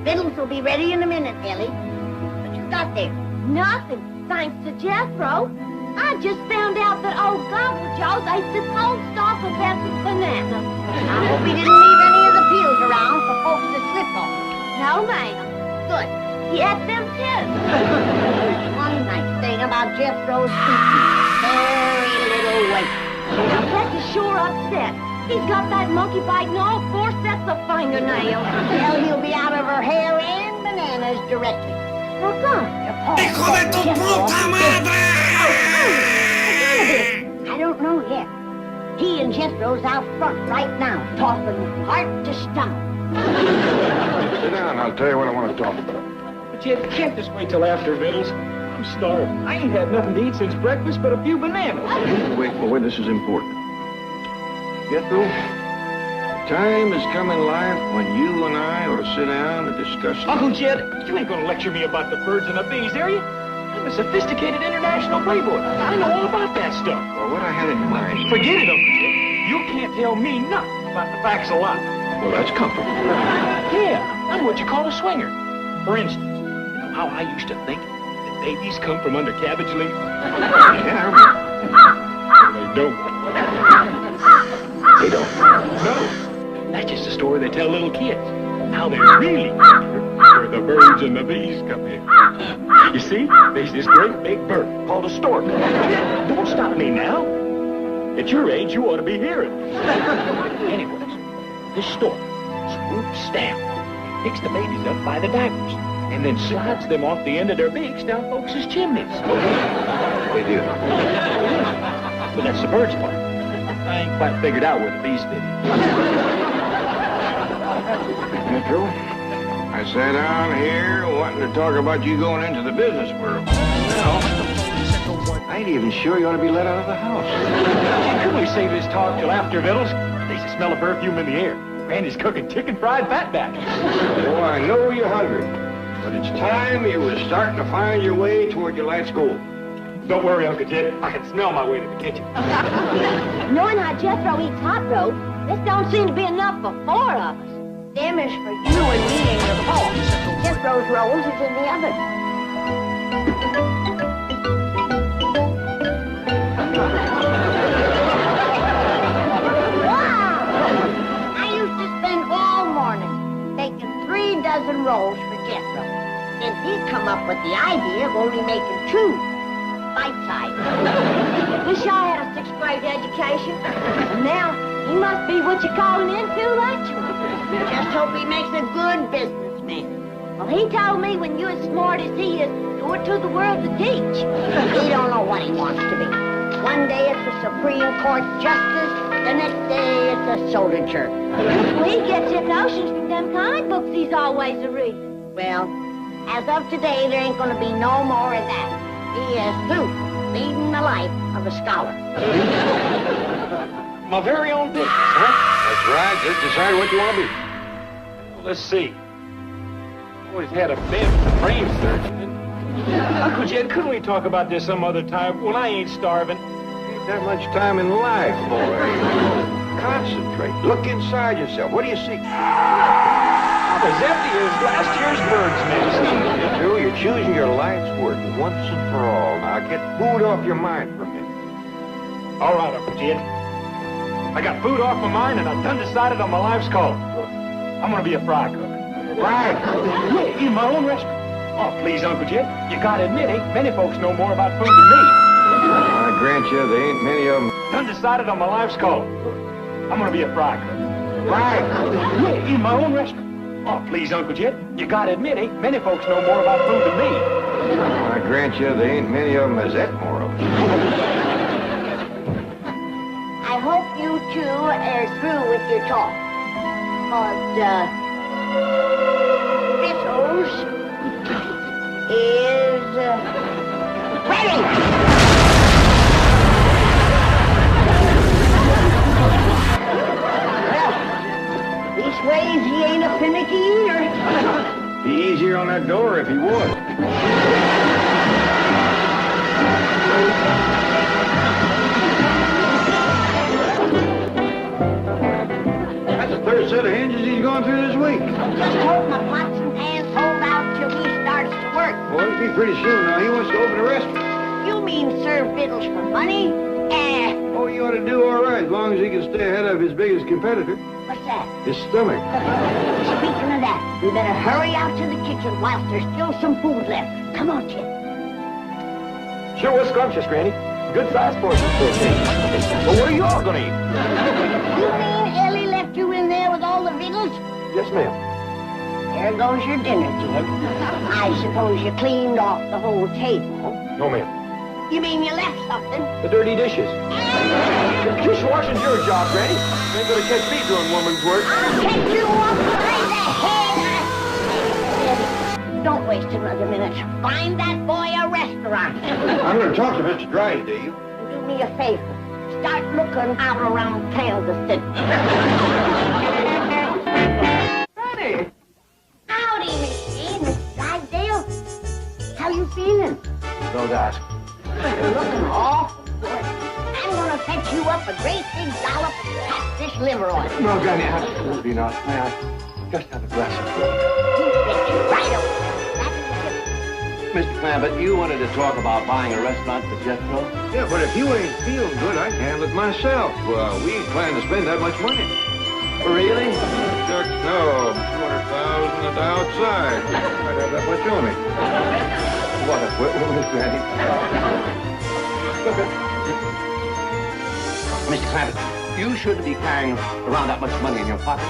Vittles will be ready in a minute, Ellie. What you got there? Nothing, thanks to Jethro. I just found out that old Gobblejaws ate this whole stalk of Bessie's bananas. I hope he didn't leave any of the peels around for folks to slip on. No, ma'am. Good. He ate them too. One nice thing about Jethro's eating. Very little weight. Now, Becky's sure upset. He's got that monkey biting all 4 sets of fingernails. Well, he'll be out of her hair and bananas directly. What's up? ¡Hijo de tu puta madre! I don't know yet. He and Jethro's out front right now, talking heart to stomach. Sit down, I'll tell you what I want to talk about. But you can't just wait till after, Vittles. I'm starving. I ain't had nothing to eat since breakfast but a few bananas. Wait, boy, this is important. Jethro, time has come in life when you and I ought to sit down and discuss... Uncle Jed, you ain't gonna lecture me about the birds and the bees, are you? I'm a sophisticated international playboy. I know all about that stuff. Well, what I had in mind... Forget it, Uncle Jed. You can't tell me nothing about the facts of life. Well, that's comfortable. Yeah, I'm what you call a swinger. For instance, you know how I used to think that babies come from under cabbage leaf? Yeah, I remember. They don't. They don't. No, that's just a story they tell little kids. How they really where the birds and the bees come in. You see, there's this great big bird called a stork. Don't stop me now. At your age, you ought to be hearing. Anyways, this stork swoops down and picks the babies up by the diapers and then slides them off the end of their beaks down folks' chimneys. They do. But that's the bird's part. I ain't quite figured out where the bees fit in. Jethro, I sat down here wanting to talk about you going into the business world. Now, I ain't even sure you ought to be let out of the house. Couldn't we save this talk till after, Vittles? There's a smell of perfume in the air. Randy's cooking chicken fried fatback. Oh, I know you're hungry, but it's time you was starting to find your way toward your life's goal. Don't worry, Uncle Jed. I can smell my way to the kitchen. Knowing how Jethro eats hot roast, this don't seem to be enough for 4 of us. Them is for you and me and your home. Jethro's rolls is in the oven. Wow! I used to spend all morning making 3 dozen rolls for Jethro. And he come up with the idea of only making 2. Bite-sized. Wish I had a 6th grade education. And now, he must be what you call an intellectual. Just hope he makes a good businessman. Well, he told me when you're as smart as he is, go to the world to teach. He don't know what he wants to be. One day it's a Supreme Court justice, the next day it's a soldier. Well, he gets his notions from them comic books he's always a-reading. Well, as of today, there ain't going to be no more of that. He is through leading the life of a scholar. My very own business, huh? That's right. Just decide what you want to be. Well, let's see. Always had a bent for brain surgeon. Uncle Jed, couldn't we talk about this some other time when I ain't starving? Ain't that much time in life, boy. Concentrate. Look inside yourself. What do you see? I'm as empty as last year's bird's nest. Drew, you're choosing your life's work once and for all. Now get food off your mind for a minute. All right, Uncle Jed. I got food off my mind, and I done decided on my life's calling. I'm gonna be a fry cook. Fry cook? Yeah, in my own restaurant. Oh, please, Uncle Jed. You gotta admit, ain't many folks know more about food than me. I grant you, there ain't many of them. Done decided on my life's calling. I'm gonna be a fry cook. Fry cook? Yeah, in my own restaurant. Oh, please, Uncle Jed. You gotta admit, ain't many folks know more about food than me. I grant you, there ain't many of them as that more of us. I hope you two are through with your talk. Because, Vittles is, ready! Well, leastways, he ain't a finicky eater. Be easier on that door if he would. just hope my pots and pans hold out till he starts to work. Well, it'll be pretty soon now. He wants to open a restaurant. You mean serve victuals for money? Oh, he ought to do all right, as long as he can stay ahead of his biggest competitor, What's that? his stomach. Speaking of that, we better hurry out to the kitchen whilst there's still some food left. Come on, Chip. Sure was scrumptious, Granny. Good-sized portions for a change. Well, what are you all gonna eat? You mean Ellie left you in there with all the victuals? Yes, ma'am. There goes your dinner, kid. I suppose you cleaned off the whole table. No, ma'am. You mean you left something? The dirty dishes. Dishwashing's your job, Granny. You ain't gonna catch me doing woman's work. I'll catch you up by the head. Don't waste another minute. Find that boy a restaurant. I'm going to talk to Mr. Drysdale. Do me a favor. Start looking out around Kansas City. Granny! Howdy, Miss Drysdale. How you feeling? Don't ask. You're looking awful good. I'm gonna fetch you up a great big dollop of catfish liver oil. No, Granny, absolutely not. May I just have a glass of water? You bet you right over. That's the Mr. Clampett, you wanted to talk about buying a restaurant for Jethro? Yeah, but if you ain't feeling good, I can handle it myself. We ain't planning to spend that much money. Really? Shucks, no. 200,000 at the outside. I'd have that much on me. What a whip, Granny. Mr. Clampett, you shouldn't be carrying around that much money in your pocket.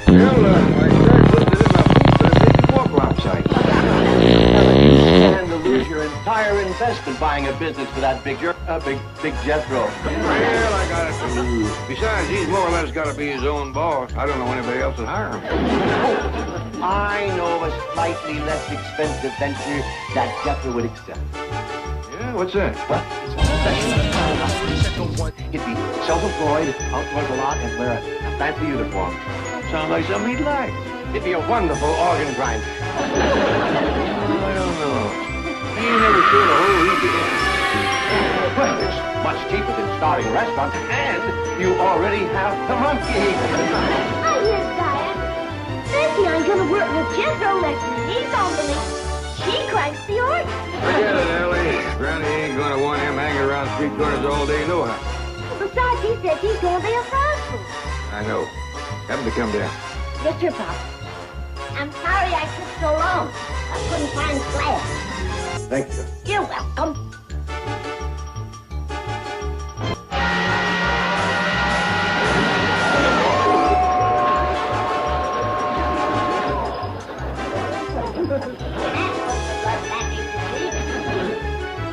Well, my dad put it in my boot, but it made me walk lopsided. You stand to lose your entire investment buying a business for that big Jethro. Well, I got it to lose. Besides, he's more or less got to be his own boss. I don't know anybody else that hire him. I know of a slightly less expensive venture that Jethro would accept. Yeah, what's that? Well, it's a professional. He'd be self-employed, outdoors a lot, and wear a fancy uniform. Sounds like something he'd like. He'd be a wonderful organ grinder. I don't know. He ain't never showed a whole heap of interest. Well, it's much cheaper than starting a restaurant, and you already have the monkey. I hear Diane. Bessie ain't gonna work with Jethro unless he's on the lead. She cranks the organ. Forget it, Ellie. Granny ain't gonna want him hanging around street corners all day, nohow. Besides, he said he's gonna be a frostful. I know. Have him to come down. Yes, sir, Pop. I'm sorry I took so long. I couldn't find glass. Thank you. You're welcome.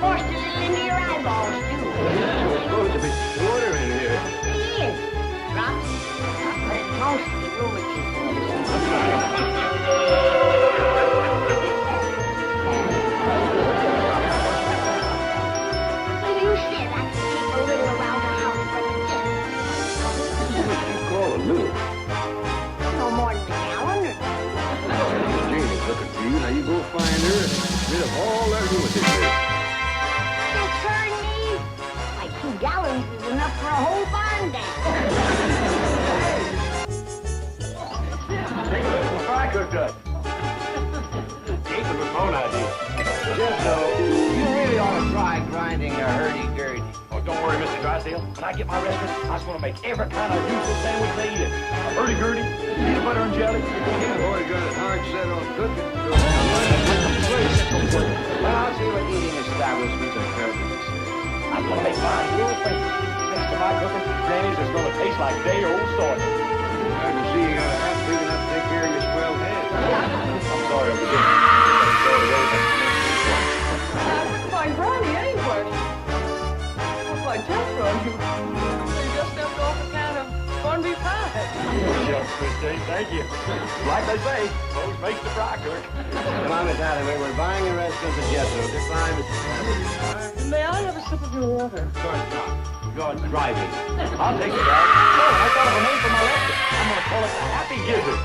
Forced a little into your eyeballs, too. Oh, it's a bit shorter in here. It is. Rock, but it's mostly Well, you said I could keep a little around the house for the dinner. You call a little. No more than a gallon or Janie's looking for you. Now you go find her and get rid of all that rheumatism there. just her knees. Like 2 gallons is enough for a whole barn down. Fry cook does. Ain't the phone idea. Jethro, you really ought to try grinding a hurdy-gurdy. Oh, don't worry, Mr. Drysdale. When I get my restaurant, I was going to make every kind of usual sandwich they eat. A hurdy-gurdy, peanut butter and jelly. Yeah, boy, got his heart set on cooking. Well, I'll see what eating establishments are currently. I'm going to make mine real famous. Next to my cooking, Granny's is going to taste like day-old soil. I can see you got a house big enough to take care of your swell head. I'm sorry, I'm beginning. My Granny anyway. Looks like Jethro. You just stepped off a can of corned beef pie. Shucks, Miss Jane, thank you. Like they say, clothes makes the fry cook. Come on, Miss Hathaway, we're buying a restaurant for Jethro. Decline, Mr. Clampett. May I have a sip of your water? Of course not. You're driving. I'll take it, Dad. Oh, I thought of a name for my restaurant. I'm going to call it the Happy Gizzard.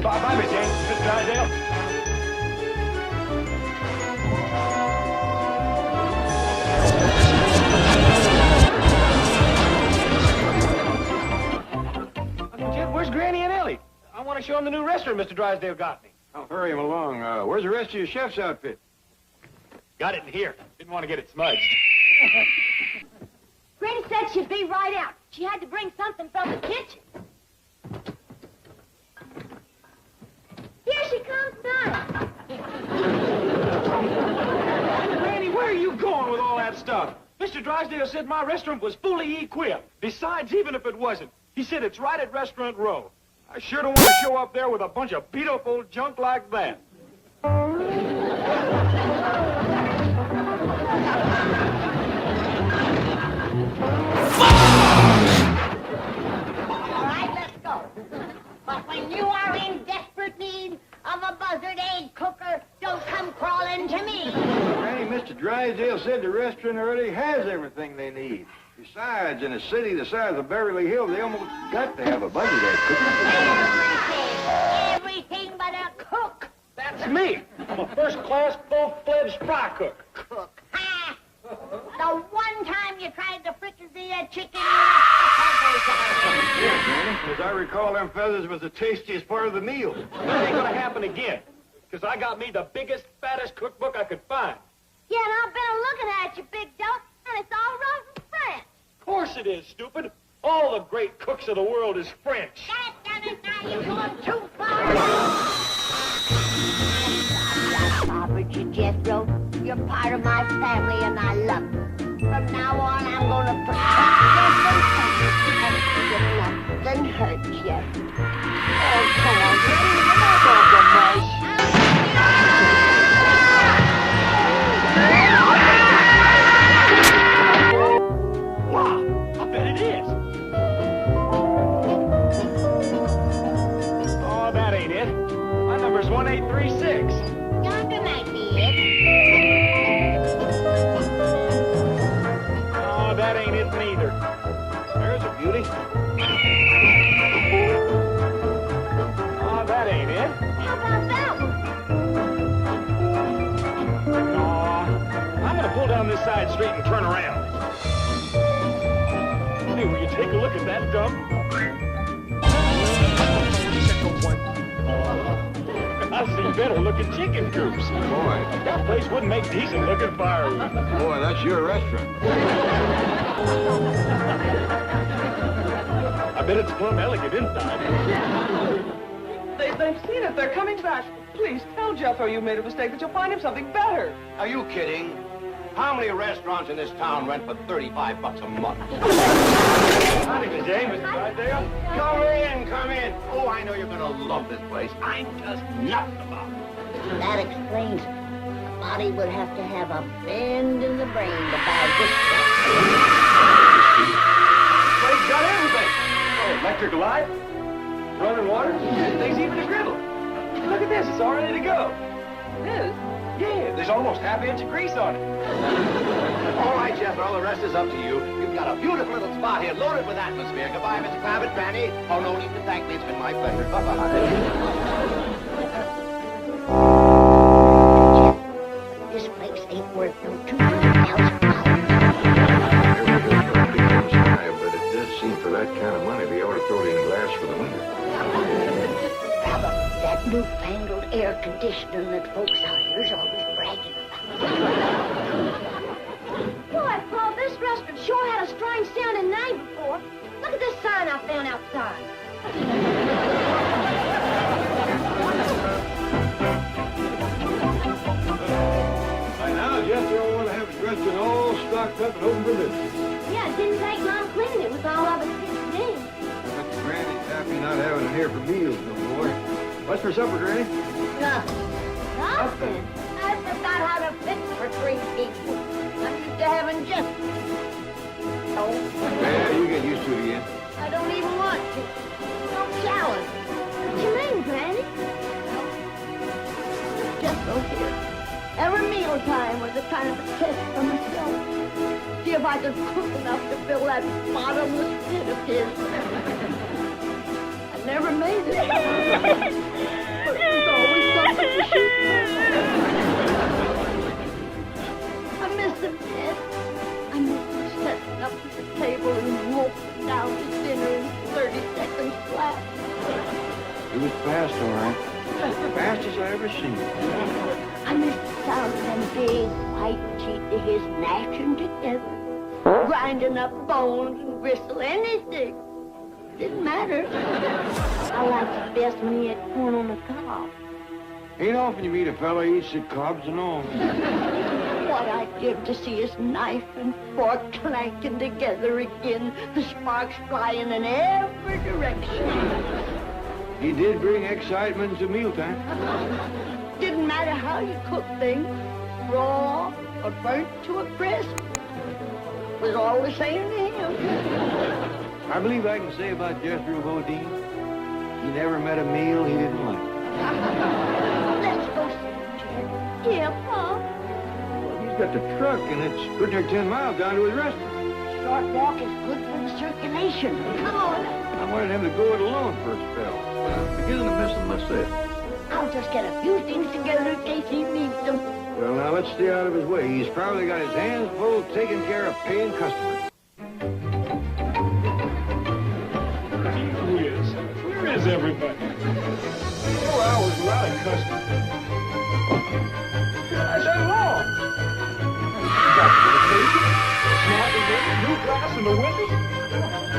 Bye, Miss Jane. Mr. Drysdale. on the new restaurant Mr. Drysdale got me. I'll hurry him along. Where's the rest of your chef's outfit? Got it in here. Didn't want to get it smudged. Granny said she'd be right out. She had to bring something from the kitchen. Here she comes now. Granny, where are you going with all that stuff? Mr. Drysdale said my restaurant was fully equipped. Besides, even if it wasn't, he said it's right at Restaurant Row. I sure don't want to show up there with a bunch of beat-up old junk like that. All right, let's go. But when you are in desperate need of a buzzard egg cooker, don't come crawling to me. Granny, Mr. Drysdale said the restaurant already has everything they need. Besides, in a city the size of Beverly Hills, they almost got to have a buzzard egg cooker. Everything but a cook. That's me. I'm a first-class, full-fledged fry cook. Cook. Ha! The one time you tried to fricassee a chicken, Yeah, Granny. As I recall, them feathers was the tastiest part of the meal. That ain't gonna happen again. Because I got me the biggest, fattest cookbook I could find. Yeah, and I've been looking at you, big dope, and it's all run from France. Of course it is, stupid. All the great cooks of the world is French. Damn it, now you're going too far. Robert, you Jethro, you're part of my family, and I love you. From now on, I'm going to protect you and nothing hurt you. Oh, come on, Granny, you're not going to mush. Wow, I bet it is. Oh, that ain't it. My number's 1836. Yonder might be it. Oh, that ain't it neither. There's a beauty. Oh, that ain't it. How about that one? Oh, I'm gonna pull down this side street and turn around. Hey, will you take a look at that dump? I've seen better looking chicken coops. Boy, That place wouldn't make decent looking firewood. boy, that's your restaurant. I bet it's plumb elegant inside. They've seen it. They're coming back. Please tell Jethro you made a mistake, that you'll find him something better. Are you kidding? How many restaurants in this town rent for $35 a month? Howdy, Miss Jane, Mr. Drysdale. Come in. Oh, I know you're gonna love this place. I'm just nuts about it. That explains it. A body would have to have a bend in the brain to buy this stuff. Place got everything. Oh, electric light, running water, things even to griddle. Look at this, it's all ready to go. It is. Yeah, there's almost half an inch of grease on it. All right, Jethro, the rest is up to you. You've got a beautiful little spot here, loaded with atmosphere. Goodbye, Mr. Clavitt, Granny. Oh, no need to thank me. It's been my pleasure. Bye-bye. This place ain't worth no $200,000. But it does seem for that kind of money, they ought to throw it in glass for the winter. Rather, that newfangled air conditioner that folks out here's always bragging about. Boy, Paul, this restaurant sure had a strange sounding name before. Look at this sign I found outside. By now, Jethro want to have his restaurant all stocked up and open for business. Yeah, it didn't take long cleaning it with all of its things. Granny's happy not having it here for meals no more. What's for supper, Granny? Nothing. Nothing? I forgot how to fix for 3 people. I'm used to having just... Oh, Yeah, you get used to it again. I don't even want to. Don't challenge. What you mean, Granny? Just over here. Every mealtime was a kind of a test for myself. See if I could cook enough to fill that bottomless pit of his. I never made it. But there's always something to shoot for. I miss him, Dad. I miss him setting up at the table and wolfing down his dinner in 30 seconds flat. It was fast big white teeth of his gnashing together, grinding up bones and gristle, anything. Didn't matter. I like the best when he had corn on the cob. Ain't often you meet a fellow who eats the cobs and all. What I'd give to see his knife and fork clanking together again, the sparks flying in every direction. He did bring excitement to mealtime. Didn't matter how you cooked things, raw or burnt to a crisp. It was all the same to him. I believe I can say about Jethro Bodine, he never met a meal he didn't like. Let's go see him, Ted. Yeah, Pa. Well, he's got the truck, and it's pretty near 10 miles down to his restaurant. Short walk is good for the circulation. Come on. I wanted him to go it alone for a spell. I'm beginning to miss him myself. I'll just get a few things together in case he needs them. Well, now, let's stay out of his way. He's probably got his hands full taking care of paying customers. Where is everybody? 4 hours without a customer. I said long. Snappy bits, new glass in the windows,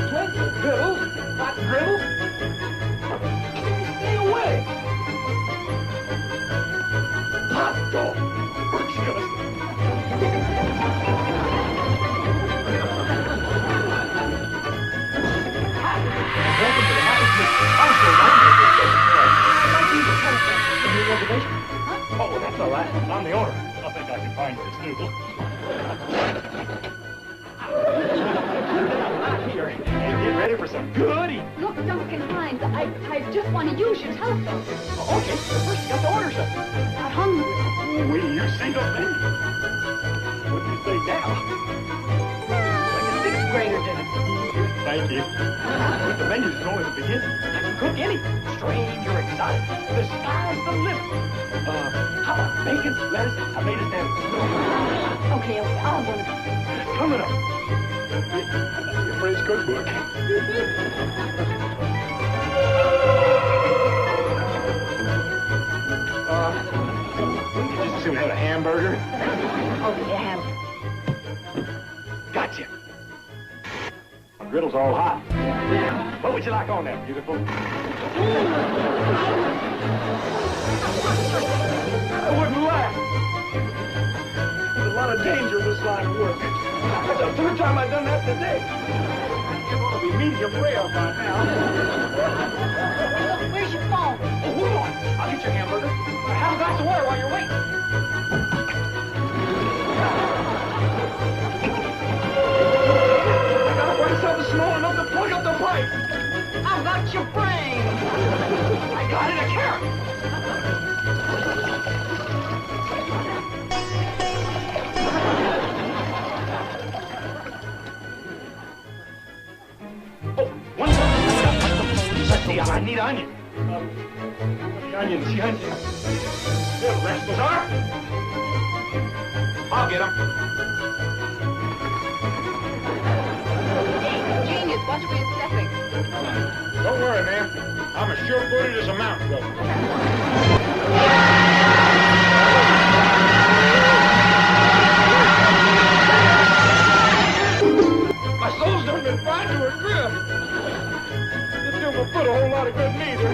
plenty of pillows, hot griddle. Stay away. Hot dog. Oh, that's all right. I'm the owner. I think I can find this noodle. I'm here and get ready for some good eating. Look, Duncan Hines, I just want to use your telephone. Okay, first you got to order something. Not hungry. Will you see the menu? What do you say now? Like a sixth grader did it. Thank you. But the menu's only the beginning. I can cook anything. Strange or exotic. The sky's the limit. How about bacon, lettuce, tomato sandwich? Okay, I'll go to... Coming up. Your French cookbook. We could just as soon have a hamburger. Okay, have Gotcha. My griddle's all hot. What would you like on that, beautiful? I wouldn't laugh. There's a lot of danger in this line of work. That's the third time I've done that today. You're going to be medium rare by now. Where's your phone? Oh, hold on. I'll get your hamburger. Have a glass of water while you're waiting. I gotta find something small enough to plug up the pipe. I've got your brain. I got it, a carrot. Oh, one more. Let's see, I need onion. The onions, the onions. There, the rascals are. I'll get them. Hey, genius, watch where you're stepping. Don't worry, ma'am. I'm as sure-footed as a mountain goat. My soul's done been fried to a crisp. This do my foot a whole lot of good neither.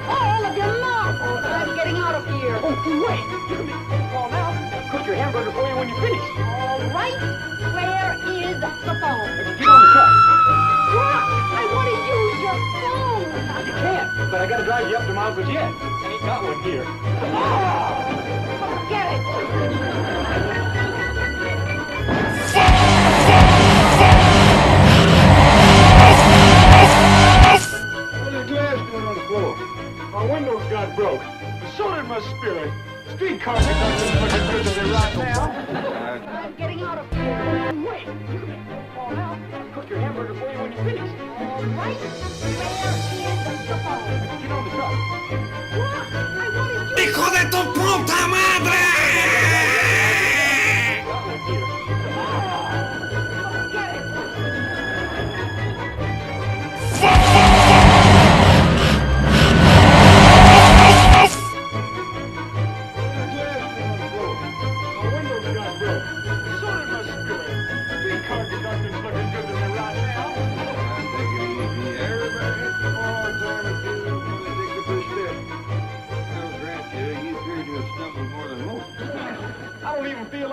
All of your marbles. I'm getting out of here. Oh, wait! You can make a phone call now. I'll cook your hamburger for you when you finish. All right. Where is the phone? Get on the truck. Truck! I want to use your phone. You can, but I gotta drive you up to Mount Jet. I ain't got one here. Get it. What's the glass doing on the floor? My windows got broke. So did my spirit. Streetcar conductors look as good as they right now. I'm getting out of here. Wait! You can make a phone call now. I'll cook your hamburger for you when you finish. All right. Where is the phone?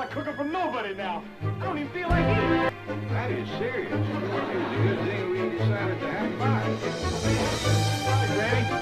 not cooking for nobody now. I don't even feel like eating. That is serious. It was a good thing we decided to have fun. Right, Granny.